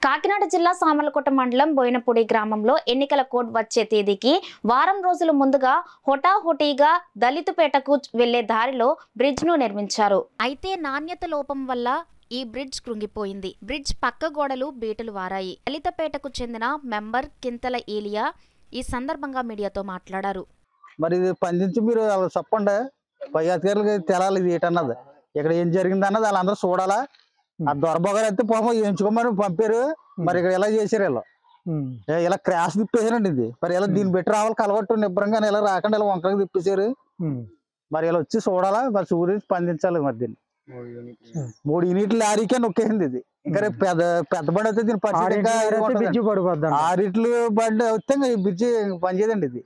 కాకినాడ జిల్లా సామర్లకోట మండలం బోయినపూడి గ్రామంలో ఎన్నికల కోడ్ వచ్చే తేదీకి వారం రోజుల ముందుగా హోటాహోటీగా దళితుపేటకు వెళ్లే దారిలో బ్రిడ్జ్ ను నిర్మించారు. అయితే నాణ్యత లోపం వల్ల ఈ బ్రిడ్జ్ కృంగిపోయింది. బ్రిడ్జ్ పక్క గోడలు బీటలు వారాయి. దళితపేటకు చెందిన మెంబర్ కింతల ఏలియా ఈ సందర్భంగా మీడియాతో మాట్లాడారు. మరి ఇది పండించి మీరు చెప్పండి, పై అధికారులకి తెలాలి ఇది ఏంటన్నది, ఇక్కడ ఏం జరిగింది అన్నది వాళ్ళందరూ చూడాలా. ఆ దొరబొగలు అయితే పాపం ఎంచుకోమని పంపారు, మరి ఇక్కడ ఎలా చేశారు వీళ్ళు, ఇలా క్రాష్ తిప్పేసారండి. ఇది మరి ఇలా దీన్ని పెట్టి రావాలి కలగట్టు నిబ్బరంగా ఇలా రాకుండా ఇలా వంకరగా తిప్పేశారు. మరి ఇలా వచ్చి చూడాలా, మరి చూసి స్పందించాలి. మరి దీన్ని 3 యూనిట్ల లారీకే నొక్కేసింది ఇది. ఇంకా రేపు పెద్ద బండి అయితే దీని పరిస్థితి 6 ఇట్లు బండి వస్తే ఈ బ్రిడ్జి పనిచేయదండి ఇది.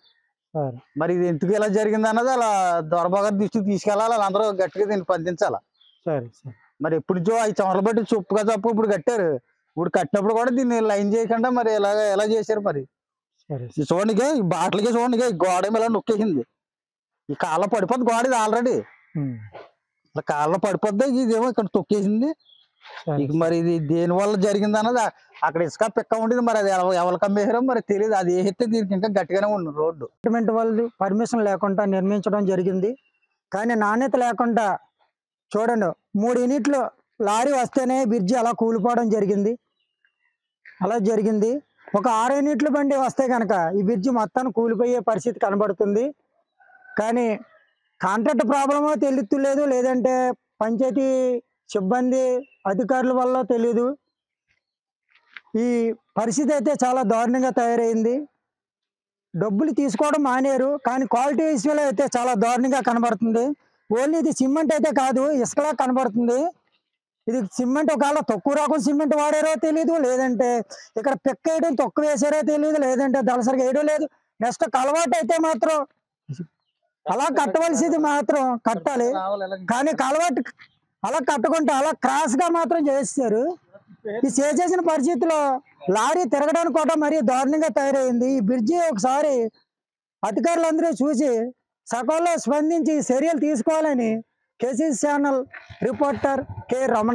మరి ఇది ఎందుకు ఇలా జరిగింది అన్నది అలా దొరబాగా దృష్టికి తీసుకెళ్ళాలి, వాళ్ళందరూ గట్టిగా దీన్ని స్పందించాలా. మరి ఎప్పుడు నుంచో 5 సంవత్సరాలు బట్టి చొప్పుగా చప్పు ఇప్పుడు కట్టారు. ఇప్పుడు కట్టినప్పుడు కూడా దీన్ని లైన్ చేయకుండా మరి ఎలా చేశారు. మరి చూడండి, ఈ బాటలకే చూడండి, ఈ గోడ ఇలా నొక్కేసింది. ఈ కాళ్ళ పడిపోద్ది గోడ, ఇది ఆల్రెడీ కాళ్ళ పడిపోద్ది. ఇదేమో ఇక్కడ తొక్కేసింది. మరి ఇది దేని వల్ల జరిగింది అన్నది అక్కడ ఇసుక పిక్క ఉండేది, మరి అది ఎవరికి అమ్మేసారో మరి తెలియదు. అది వేస్తే దీనికి ఇంకా గట్టిగానే ఉంది రోడ్డు. గవర్నమెంట్ వాళ్ళు పర్మిషన్ లేకుండా నిర్మించడం జరిగింది. కానీ నాణ్యత లేకుండా చూడండి, 3 యూనిట్లు లారీ వస్తేనే బ్రిడ్జి అలా కూలిపోవడం జరిగింది. ఒక 6 యూనిట్ల బండి వస్తే కనుక ఈ బ్రిడ్జి మొత్తాన్ని కూలిపోయే పరిస్థితి కనబడుతుంది. కానీ కాంట్రాక్ట్ ప్రాబ్లమో తెలియలేదు, లేదంటే పంచాయతీ సిబ్బంది అధికారుల వల్ల తెలియదు. ఈ పరిస్థితి అయితే చాలా దారుణంగా తయారైంది. డబ్బులు తీసుకోవడం మానేరు, కానీ క్వాలిటీ విషయంలో అయితే చాలా దారుణంగా కనబడుతుంది. ఓన్లీ ఇది సిమెంట్ అయితే కాదు, ఇసుకలా కనబడుతుంది. ఇది సిమెంట్ ఒకవేళ తక్కువ రకం సిమెంట్ వాడారో తెలియదు, లేదంటే ఇక్కడ పిక్క వేయడం తక్కువ వేసారో తెలియదు, లేదంటే దళసరిగా వేయడం లేదు. నెక్స్ట్ కలవాటు అయితే మాత్రం అలా కట్టవలసింది మాత్రం కట్టాలి, కానీ కలవాటు అలా కట్టకుండా అలా క్రాస్ గా మాత్రం చేస్తారు. ఈ చేసేసిన పరిస్థితిలో లారీ తిరగడానికి కూడా మరీ దారుణంగా తయారైంది. ఈ బ్రిడ్జి ఒకసారి అధికారులందరూ చూసి సకాలంలో స్పందించి చర్యలు తీసుకోవాలని KC channel reporter K Ramana